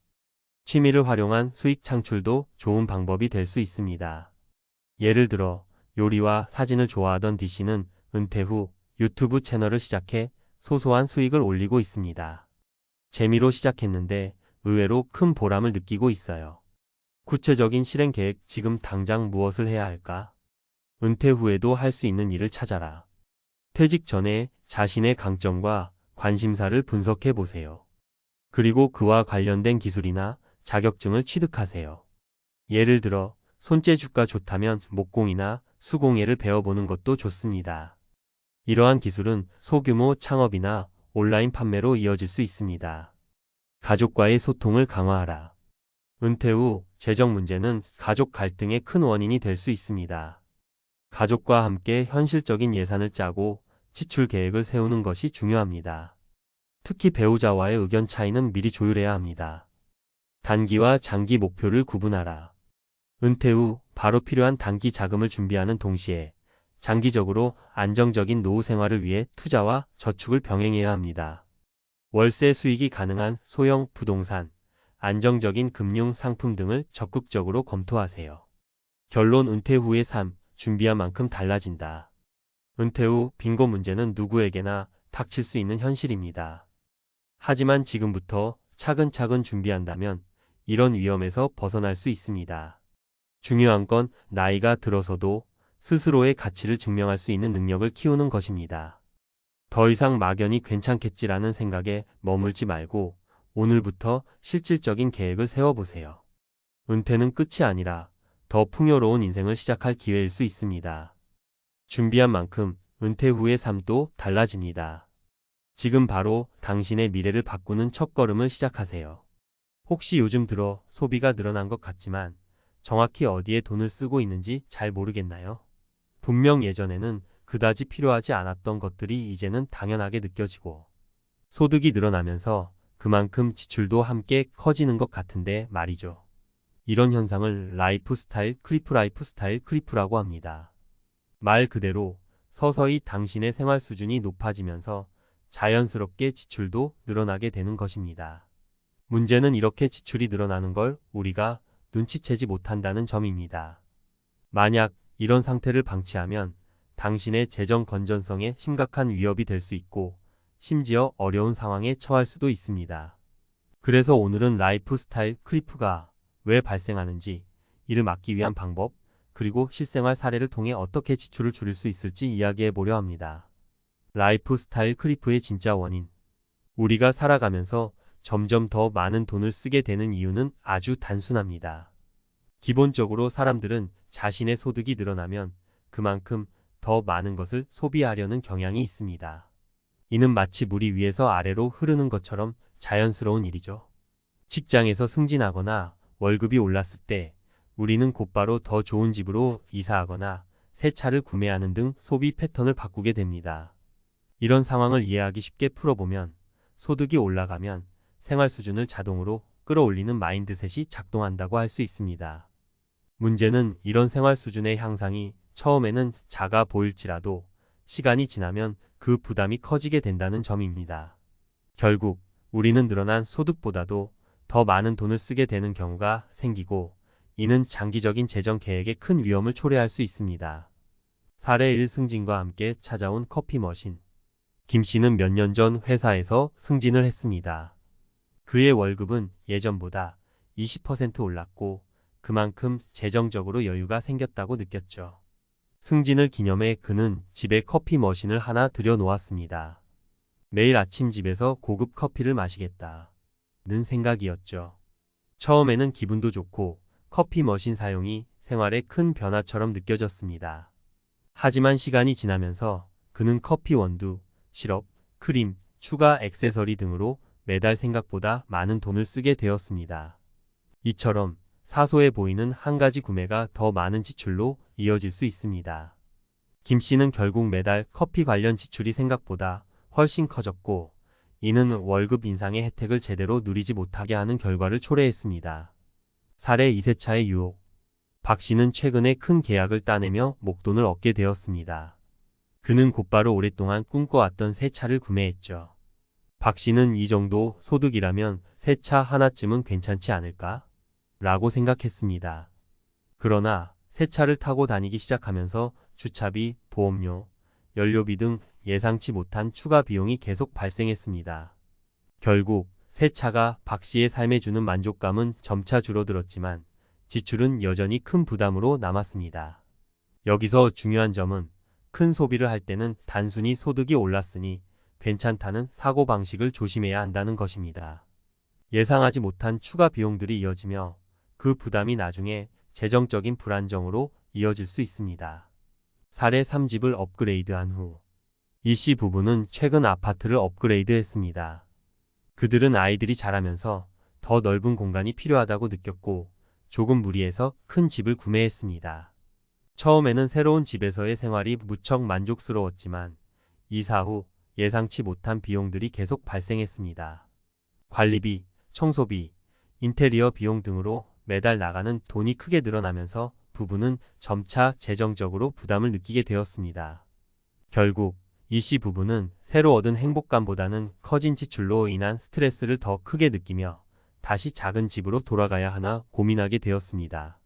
취미를 활용한 수익 창출도 좋은 방법이 될 수 있습니다. 예를 들어 요리와 사진을 좋아하던 D씨는 은퇴 후 유튜브 채널을 시작해 소소한 수익을 올리고 있습니다. 재미로 시작했는데 의외로 큰 보람을 느끼고 있어요. 구체적인 실행 계획. 지금 당장 무엇을 해야 할까? 은퇴 후에도 할 수 있는 일을 찾아라. 퇴직 전에 자신의 강점과 관심사를 분석해 보세요. 그리고 그와 관련된 기술이나 자격증을 취득하세요. 예를 들어 손재주가 좋다면 목공이나 수공예를 배워보는 것도 좋습니다. 이러한 기술은 소규모 창업이나 온라인 판매로 이어질 수 있습니다. 가족과의 소통을 강화하라. 은퇴 후 재정 문제는 가족 갈등의 큰 원인이 될 수 있습니다. 가족과 함께 현실적인 예산을 짜고 지출 계획을 세우는 것이 중요합니다. 특히 배우자와의 의견 차이는 미리 조율해야 합니다. 단기와 장기 목표를 구분하라. 은퇴 후 바로 필요한 단기 자금을 준비하는 동시에 장기적으로 안정적인 노후 생활을 위해 투자와 저축을 병행해야 합니다. 월세 수익이 가능한 소형 부동산, 안정적인 금융 상품 등을 적극적으로 검토하세요. 결론. 은퇴 후의 삶, 준비한 만큼 달라진다. 은퇴 후 빈곤 문제는 누구에게나 닥칠 수 있는 현실입니다. 하지만 지금부터 차근차근 준비한다면 이런 위험에서 벗어날 수 있습니다. 중요한 건 나이가 들어서도 스스로의 가치를 증명할 수 있는 능력을 키우는 것입니다. 더 이상 막연히 괜찮겠지라는 생각에 머물지 말고 오늘부터 실질적인 계획을 세워보세요. 은퇴는 끝이 아니라 더 풍요로운 인생을 시작할 기회일 수 있습니다. 준비한 만큼 은퇴 후의 삶도 달라집니다. 지금 바로 당신의 미래를 바꾸는 첫걸음을 시작하세요. 혹시 요즘 들어 소비가 늘어난 것 같지만 정확히 어디에 돈을 쓰고 있는지 잘 모르겠나요? 분명 예전에는 그다지 필요하지 않았던 것들이 이제는 당연하게 느껴지고 소득이 늘어나면서 그만큼 지출도 함께 커지는 것 같은데 말이죠. 이런 현상을 라이프스타일 크리프라고 합니다. 말 그대로 서서히 당신의 생활 수준이 높아지면서 자연스럽게 지출도 늘어나게 되는 것입니다. 문제는 이렇게 지출이 늘어나는 걸 우리가 눈치채지 못한다는 점입니다. 만약 이런 상태를 방치하면 당신의 재정 건전성에 심각한 위협이 될 수 있고 심지어 어려운 상황에 처할 수도 있습니다. 그래서 오늘은 라이프스타일 크리프가 왜 발생하는지, 이를 막기 위한 방법, 그리고 실생활 사례를 통해 어떻게 지출을 줄일 수 있을지 이야기해 보려 합니다. 라이프스타일 크리프의 진짜 원인. 우리가 살아가면서 점점 더 많은 돈을 쓰게 되는 이유는 아주 단순합니다. 기본적으로 사람들은 자신의 소득이 늘어나면 그만큼 더 많은 것을 소비하려는 경향이 있습니다. 이는 마치 물이 위에서 아래로 흐르는 것처럼 자연스러운 일이죠. 직장에서 승진하거나 월급이 올랐을 때 우리는 곧바로 더 좋은 집으로 이사하거나 새 차를 구매하는 등 소비 패턴을 바꾸게 됩니다. 이런 상황을 이해하기 쉽게 풀어보면 소득이 올라가면 생활 수준을 자동으로 끌어올리는 마인드셋이 작동한다고 할 수 있습니다. 문제는 이런 생활 수준의 향상이 처음에는 작아 보일지라도 시간이 지나면 그 부담이 커지게 된다는 점입니다. 결국 우리는 늘어난 소득보다도 더 많은 돈을 쓰게 되는 경우가 생기고 이는 장기적인 재정 계획에 큰 위험을 초래할 수 있습니다. 사례 1 승진과 함께 찾아온 커피 머신. 김 씨는 몇 년 전 회사에서 승진을 했습니다. 그의 월급은 예전보다 20% 올랐고 그만큼 재정적으로 여유가 생겼다고 느꼈죠. 승진을 기념해 그는 집에 커피 머신을 하나 들여놓았습니다. 매일 아침 집에서 고급 커피를 마시겠다는 생각이었죠. 처음에는 기분도 좋고 커피 머신 사용이 생활에 큰 변화처럼 느껴졌습니다. 하지만 시간이 지나면서 그는 커피 원두, 시럽, 크림, 추가 액세서리 등으로 매달 생각보다 많은 돈을 쓰게 되었습니다. 이처럼 사소해 보이는 한 가지 구매가 더 많은 지출로 이어질 수 있습니다. 김 씨는 결국 매달 커피 관련 지출이 생각보다 훨씬 커졌고 이는 월급 인상의 혜택을 제대로 누리지 못하게 하는 결과를 초래했습니다. 사례 2세 차의 유혹. 박 씨는 최근에 큰 계약을 따내며 목돈을 얻게 되었습니다. 그는 곧바로 오랫동안 꿈꿔왔던 새 차를 구매했죠. 박 씨는 이 정도 소득이라면 새 차 하나쯤은 괜찮지 않을까? 라고 생각했습니다. 그러나 새 차를 타고 다니기 시작하면서 주차비, 보험료, 연료비 등 예상치 못한 추가 비용이 계속 발생했습니다. 결국 새 차가 박 씨의 삶에 주는 만족감은 점차 줄어들었지만 지출은 여전히 큰 부담으로 남았습니다. 여기서 중요한 점은 큰 소비를 할 때는 단순히 소득이 올랐으니 괜찮다는 사고방식을 조심해야 한다는 것입니다. 예상하지 못한 추가 비용들이 이어지며 그 부담이 나중에 재정적인 불안정으로 이어질 수 있습니다. 사례 3 집을 업그레이드한 후. 이 씨 부부는 최근 아파트를 업그레이드했습니다. 그들은 아이들이 자라면서 더 넓은 공간이 필요하다고 느꼈고 조금 무리해서 큰 집을 구매했습니다. 처음에는 새로운 집에서의 생활이 무척 만족스러웠지만 이사 후 예상치 못한 비용들이 계속 발생했습니다. 관리비, 청소비, 인테리어 비용 등으로 매달 나가는 돈이 크게 늘어나면서 부부는 점차 재정적으로 부담을 느끼게 되었습니다. 결국 이 씨 부부는 새로 얻은 행복감보다는 커진 지출로 인한 스트레스를 더 크게 느끼며 다시 작은 집으로 돌아가야 하나 고민하게 되었습니다.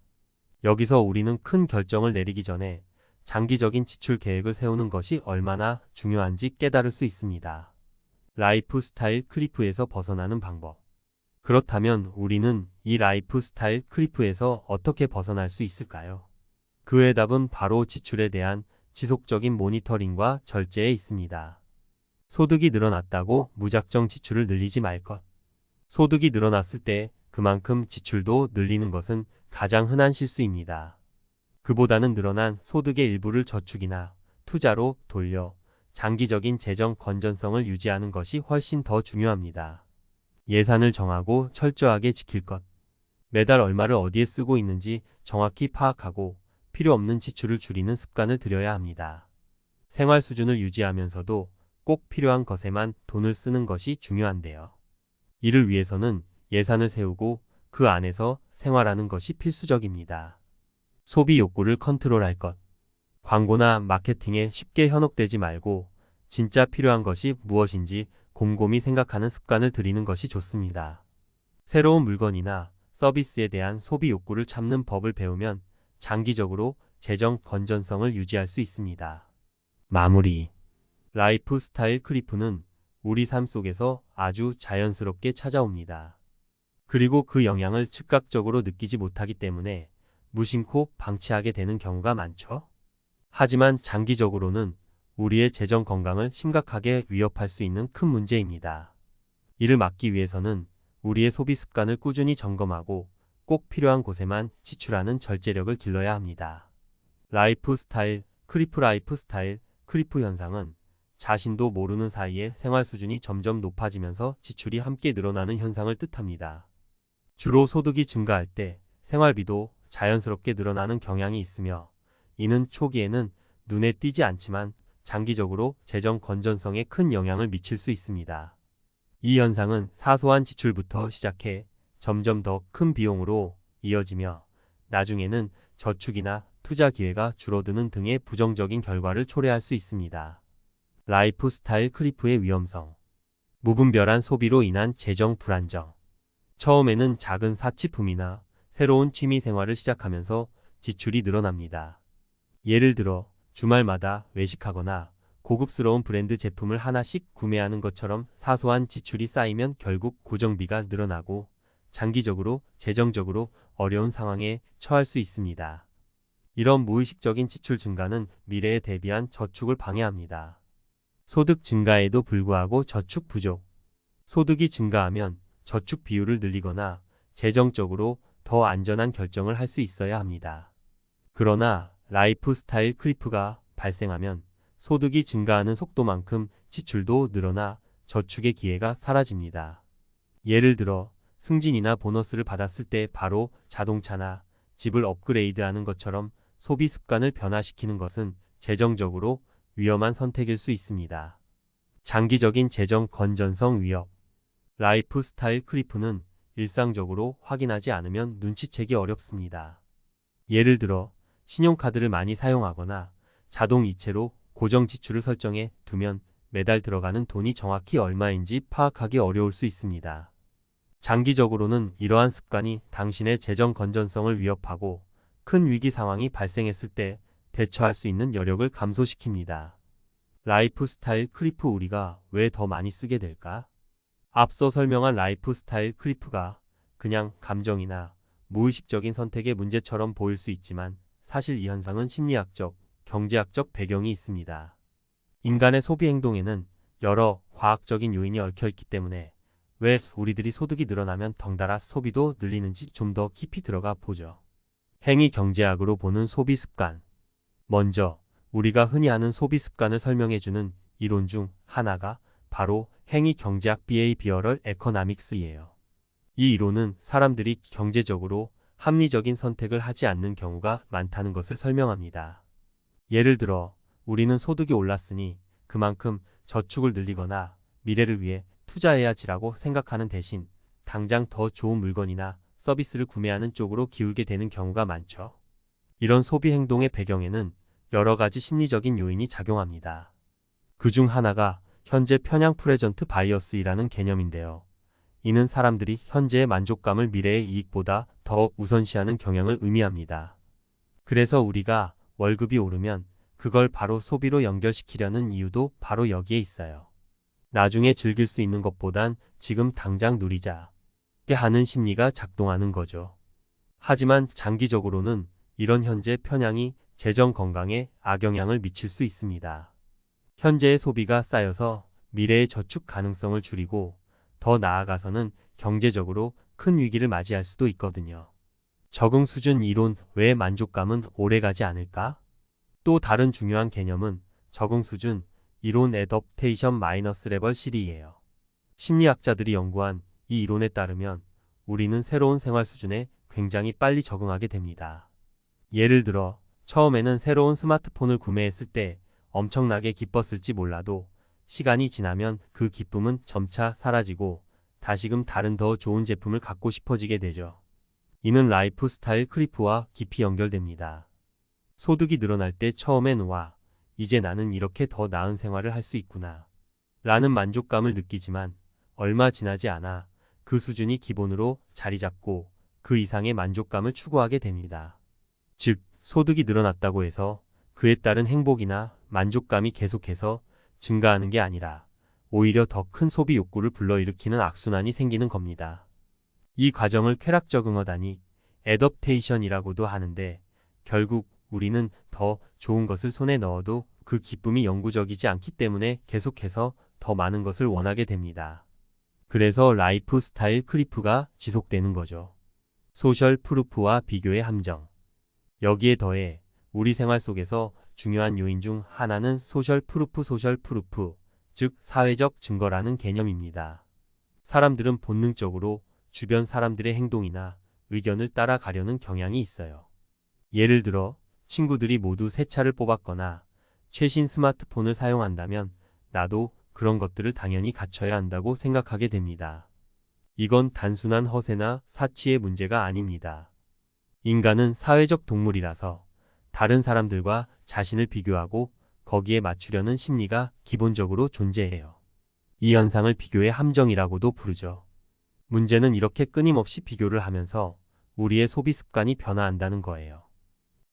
여기서 우리는 큰 결정을 내리기 전에 장기적인 지출 계획을 세우는 것이 얼마나 중요한지 깨달을 수 있습니다. 라이프 스타일 크리프에서 벗어나는 방법. 그렇다면 우리는 이 라이프 스타일 크리프에서 어떻게 벗어날 수 있을까요? 그의 답은 바로 지출에 대한 지속적인 모니터링과 절제에 있습니다. 소득이 늘어났다고 무작정 지출을 늘리지 말 것. 소득이 늘어났을 때 그만큼 지출도 늘리는 것은 가장 흔한 실수입니다. 그보다는 늘어난 소득의 일부를 저축이나 투자로 돌려 장기적인 재정 건전성을 유지하는 것이 훨씬 더 중요합니다. 예산을 정하고 철저하게 지킬 것. 매달 얼마를 어디에 쓰고 있는지 정확히 파악하고 필요 없는 지출을 줄이는 습관을 들여야 합니다. 생활 수준을 유지하면서도 꼭 필요한 것에만 돈을 쓰는 것이 중요한데요. 이를 위해서는 예산을 세우고 그 안에서 생활하는 것이 필수적입니다. 소비 욕구를 컨트롤할 것. 광고나 마케팅에 쉽게 현혹되지 말고 진짜 필요한 것이 무엇인지 곰곰이 생각하는 습관을 들이는 것이 좋습니다. 새로운 물건이나 서비스에 대한 소비 욕구를 참는 법을 배우면 장기적으로 재정 건전성을 유지할 수 있습니다. 마무리. 라이프 스타일 크리프는 우리 삶 속에서 아주 자연스럽게 찾아옵니다. 그리고 그 영향을 즉각적으로 느끼지 못하기 때문에 무심코 방치하게 되는 경우가 많죠. 하지만 장기적으로는 우리의 재정 건강을 심각하게 위협할 수 있는 큰 문제입니다. 이를 막기 위해서는 우리의 소비 습관을 꾸준히 점검하고 꼭 필요한 곳에만 지출하는 절제력을 길러야 합니다. 라이프 스타일 크리프 현상은 자신도 모르는 사이에 생활 수준이 점점 높아지면서 지출이 함께 늘어나는 현상을 뜻합니다. 주로 소득이 증가할 때 생활비도 자연스럽게 늘어나는 경향이 있으며, 이는 초기에는 눈에 띄지 않지만 장기적으로 재정 건전성에 큰 영향을 미칠 수 있습니다. 이 현상은 사소한 지출부터 시작해 점점 더 큰 비용으로 이어지며, 나중에는 저축이나 투자 기회가 줄어드는 등의 부정적인 결과를 초래할 수 있습니다. 라이프 스타일 크리프의 위험성. 무분별한 소비로 인한 재정 불안정. 처음에는 작은 사치품이나 새로운 취미 생활을 시작하면서 지출이 늘어납니다. 예를 들어 주말마다 외식하거나 고급스러운 브랜드 제품을 하나씩 구매하는 것처럼 사소한 지출이 쌓이면 결국 고정비가 늘어나고 장기적으로 재정적으로 어려운 상황에 처할 수 있습니다. 이런 무의식적인 지출 증가는 미래에 대비한 저축을 방해합니다. 소득 증가에도 불구하고 저축 부족. 소득이 증가하면 저축 비율을 늘리거나 재정적으로 더 안전한 결정을 할 수 있어야 합니다. 그러나 라이프 스타일 크리프가 발생하면 소득이 증가하는 속도만큼 지출도 늘어나 저축의 기회가 사라집니다. 예를 들어 승진이나 보너스를 받았을 때 바로 자동차나 집을 업그레이드하는 것처럼 소비 습관을 변화시키는 것은 재정적으로 위험한 선택일 수 있습니다. 장기적인 재정 건전성 위협. 라이프 스타일 크리프는 일상적으로 확인하지 않으면 눈치채기 어렵습니다. 예를 들어 신용카드를 많이 사용하거나 자동 이체로 고정 지출을 설정해 두면 매달 들어가는 돈이 정확히 얼마인지 파악하기 어려울 수 있습니다. 장기적으로는 이러한 습관이 당신의 재정 건전성을 위협하고 큰 위기 상황이 발생했을 때 대처할 수 있는 여력을 감소시킵니다. 라이프 스타일 크리프, 우리가 왜 더 많이 쓰게 될까? 앞서 설명한 라이프 스타일 크리프가 그냥 감정이나 무의식적인 선택의 문제처럼 보일 수 있지만, 사실 이 현상은 심리학적, 경제학적 배경이 있습니다. 인간의 소비 행동에는 여러 과학적인 요인이 얽혀 있기 때문에 왜 우리들이 소득이 늘어나면 덩달아 소비도 늘리는지 좀 더 깊이 들어가 보죠. 행위 경제학으로 보는 소비 습관. 먼저 우리가 흔히 아는 소비 습관을 설명해주는 이론 중 하나가 바로 행위 경제학 behavioral economics이에요. 이 이론은 사람들이 경제적으로 합리적인 선택을 하지 않는 경우가 많다는 것을 설명합니다. 예를 들어 우리는 소득이 올랐으니 그만큼 저축을 늘리거나 미래를 위해 투자해야지라고 생각하는 대신 당장 더 좋은 물건이나 서비스를 구매하는 쪽으로 기울게 되는 경우가 많죠. 이런 소비 행동의 배경에는 여러 가지 심리적인 요인이 작용합니다. 그 중 하나가 현재 편향 프레전트 바이어스이라는 개념인데요. 이는 사람들이 현재의 만족감을 미래의 이익보다 더 우선시하는 경향을 의미합니다. 그래서 우리가 월급이 오르면 그걸 바로 소비로 연결시키려는 이유도 바로 여기에 있어요. 나중에 즐길 수 있는 것보단 지금 당장 누리자 하는 심리가 작동하는 거죠. 하지만 장기적으로는 이런 현재 편향이 재정 건강에 악영향을 미칠 수 있습니다. 현재의 소비가 쌓여서 미래의 저축 가능성을 줄이고 더 나아가서는 경제적으로 큰 위기를 맞이할 수도 있거든요. 적응 수준 이론 외에 만족감은 오래가지 않을까? 또 다른 중요한 개념은 적응 수준 이론 애더프테이션 마이너스 레벨 실이에요. 심리학자들이 연구한 이 이론에 따르면 우리는 새로운 생활 수준에 굉장히 빨리 적응하게 됩니다. 예를 들어 처음에는 새로운 스마트폰을 구매했을 때 엄청나게 기뻤을지 몰라도 시간이 지나면 그 기쁨은 점차 사라지고 다시금 다른 더 좋은 제품을 갖고 싶어지게 되죠. 이는 라이프 스타일 크리프와 깊이 연결됩니다. 소득이 늘어날 때 처음엔 와, 이제 나는 이렇게 더 나은 생활을 할 수 있구나 라는 만족감을 느끼지만 얼마 지나지 않아 그 수준이 기본으로 자리 잡고 그 이상의 만족감을 추구하게 됩니다. 즉, 소득이 늘어났다고 해서 그에 따른 행복이나 만족감이 계속해서 증가하는 게 아니라 오히려 더 큰 소비 욕구를 불러일으키는 악순환이 생기는 겁니다. 이 과정을 쾌락 적응어다니 애더프테이션이라고도 하는데, 결국 우리는 더 좋은 것을 손에 넣어도 그 기쁨이 영구적이지 않기 때문에 계속해서 더 많은 것을 원하게 됩니다. 그래서 라이프 스타일 크리프가 지속되는 거죠. 소셜 프루프와 비교의 함정. 여기에 더해 우리 생활 속에서 중요한 요인 중 하나는 소셜 프루프, 즉 사회적 증거라는 개념입니다. 사람들은 본능적으로 주변 사람들의 행동이나 의견을 따라가려는 경향이 있어요. 예를 들어 친구들이 모두 새 차를 뽑았거나 최신 스마트폰을 사용한다면 나도 그런 것들을 당연히 갖춰야 한다고 생각하게 됩니다. 이건 단순한 허세나 사치의 문제가 아닙니다. 인간은 사회적 동물이라서 다른 사람들과 자신을 비교하고 거기에 맞추려는 심리가 기본적으로 존재해요. 이 현상을 비교의 함정이라고도 부르죠. 문제는 이렇게 끊임없이 비교를 하면서 우리의 소비 습관이 변화한다는 거예요.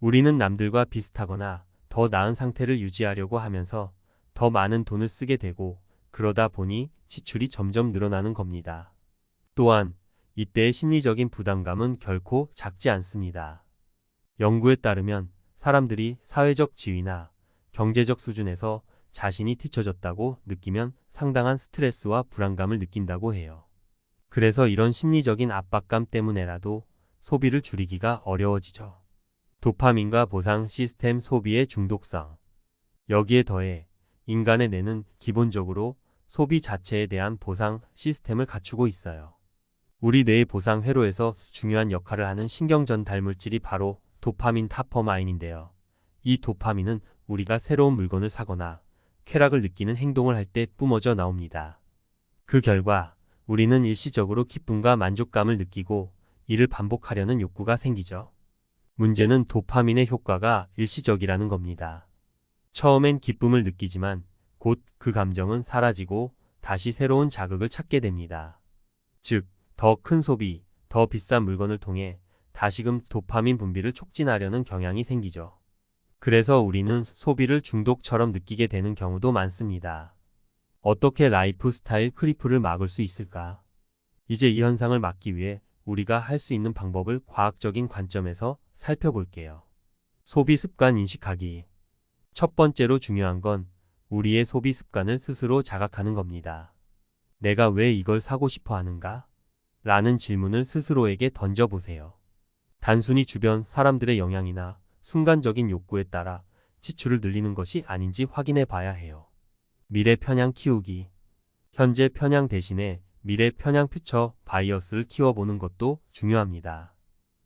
우리는 남들과 비슷하거나 더 나은 상태를 유지하려고 하면서 더 많은 돈을 쓰게 되고 그러다 보니 지출이 점점 늘어나는 겁니다. 또한 이때의 심리적인 부담감은 결코 작지 않습니다. 연구에 따르면 사람들이 사회적 지위나 경제적 수준에서 자신이 뒤처졌다고 느끼면 상당한 스트레스와 불안감을 느낀다고 해요. 그래서 이런 심리적인 압박감 때문에라도 소비를 줄이기가 어려워지죠. 도파민과 보상 시스템 소비의 중독성. 여기에 더해 인간의 뇌는 기본적으로 소비 자체에 대한 보상 시스템을 갖추고 있어요. 우리 뇌의 보상 회로에서 중요한 역할을 하는 신경전 달물질이 바로 도파민 타퍼마인인데요. 이 도파민은 우리가 새로운 물건을 사거나 쾌락을 느끼는 행동을 할 때 뿜어져 나옵니다. 그 결과 우리는 일시적으로 기쁨과 만족감을 느끼고 이를 반복하려는 욕구가 생기죠. 문제는 도파민의 효과가 일시적이라는 겁니다. 처음엔 기쁨을 느끼지만 곧 그 감정은 사라지고 다시 새로운 자극을 찾게 됩니다. 즉, 더 큰 소비, 더 비싼 물건을 통해 다시금 도파민 분비를 촉진하려는 경향이 생기죠. 그래서 우리는 소비를 중독처럼 느끼게 되는 경우도 많습니다. 어떻게 라이프 스타일 크리프를 막을 수 있을까? 이제 이 현상을 막기 위해 우리가 할 수 있는 방법을 과학적인 관점에서 살펴볼게요. 소비 습관 인식하기. 첫 번째로 중요한 건 우리의 소비 습관을 스스로 자각하는 겁니다. 내가 왜 이걸 사고 싶어 하는가? 라는 질문을 스스로에게 던져보세요. 단순히 주변 사람들의 영향이나 순간적인 욕구에 따라 지출을 늘리는 것이 아닌지 확인해 봐야 해요. 미래 편향 키우기. 현재 편향 대신에 미래 편향 퓨처 바이어스를 키워보는 것도 중요합니다.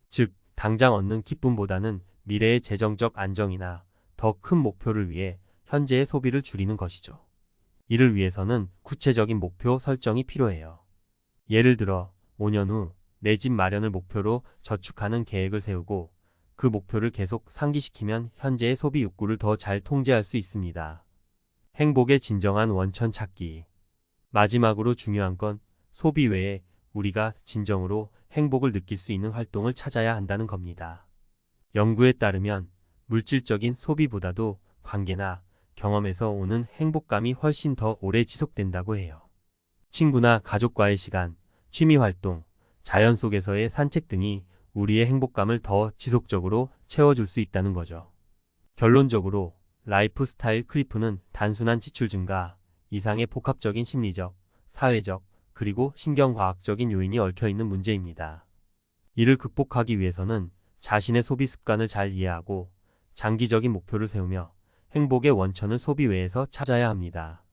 즉, 당장 얻는 기쁨보다는 미래의 재정적 안정이나 더 큰 목표를 위해 현재의 소비를 줄이는 것이죠. 이를 위해서는 구체적인 목표 설정이 필요해요. 예를 들어 5년 후 내 집 마련을 목표로 저축하는 계획을 세우고 그 목표를 계속 상기시키면 현재의 소비 욕구를 더 잘 통제할 수 있습니다. 행복의 진정한 원천 찾기. 마지막으로 중요한 건 소비 외에 우리가 진정으로 행복을 느낄 수 있는 활동을 찾아야 한다는 겁니다. 연구에 따르면 물질적인 소비보다도 관계나 경험에서 오는 행복감이 훨씬 더 오래 지속된다고 해요. 친구나 가족과의 시간, 취미 활동, 자연 속에서의 산책 등이 우리의 행복감을 더 지속적으로 채워줄 수 있다는 거죠. 결론적으로 라이프 스타일 크리프는 단순한 지출 증가 이상의 복합적인 심리적, 사회적, 그리고 신경과학적인 요인이 얽혀있는 문제입니다. 이를 극복하기 위해서는 자신의 소비 습관을 잘 이해하고 장기적인 목표를 세우며 행복의 원천을 소비 외에서 찾아야 합니다.